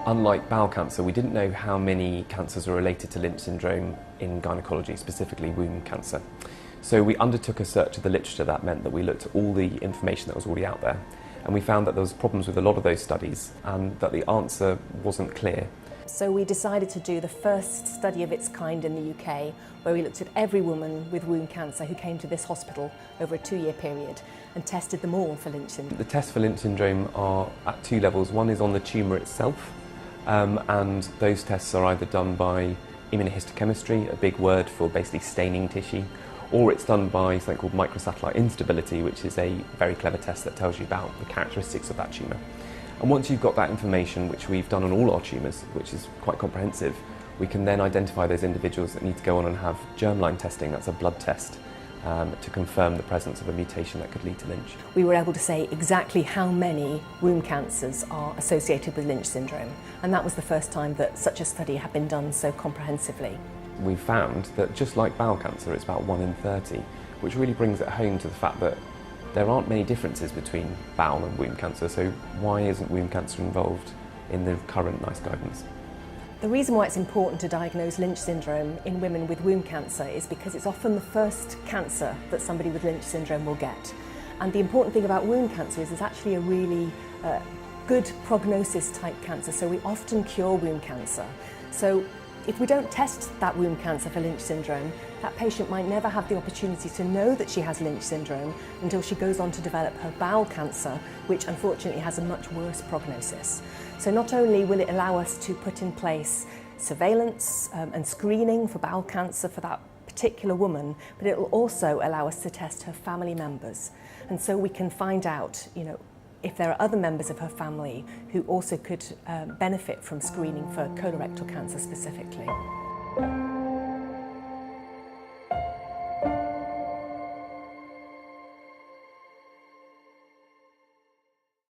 Unlike bowel cancer, we didn't know how many cancers were related to Lynch syndrome in gynaecology, specifically womb cancer. So we undertook a search of the literature. That meant that we looked at all the information that was already out there, and we found that there was problems with a lot of those studies and that the answer wasn't clear. So we decided to do the first study of its kind in the UK, where we looked at every woman with womb cancer who came to this hospital over a 2-year period and tested them all for Lynch syndrome. The tests for Lynch syndrome are at 2 levels. One is on the tumour itself, and those tests are either done by immunohistochemistry, a big word for basically staining tissue, or it's done by something called microsatellite instability, which is a very clever test that tells you about the characteristics of that tumour. And once you've got that information, which we've done on all our tumours, which is quite comprehensive, we can then identify those individuals that need to go on and have germline testing, that's a blood test, to confirm the presence of a mutation that could lead to Lynch. We were able to say exactly how many womb cancers are associated with Lynch syndrome, and that was the first time that such a study had been done so comprehensively. We found that just like bowel cancer, it's about 1 in 30, which really brings it home to the fact that there aren't many differences between bowel and womb cancer, so why isn't womb cancer involved in the current NICE guidance? The reason why it's important to diagnose Lynch syndrome in women with womb cancer is because it's often the first cancer that somebody with Lynch syndrome will get. And the important thing about womb cancer is it's actually a really good prognosis type cancer, so we often cure womb cancer. So if we don't test that womb cancer for Lynch syndrome, that patient might never have the opportunity to know that she has Lynch syndrome until she goes on to develop her bowel cancer, which unfortunately has a much worse prognosis. So not only will it allow us to put in place surveillance and screening for bowel cancer for that particular woman, but it will also allow us to test her family members. And so we can find out, if there are other members of her family who also could benefit from screening for colorectal cancer specifically.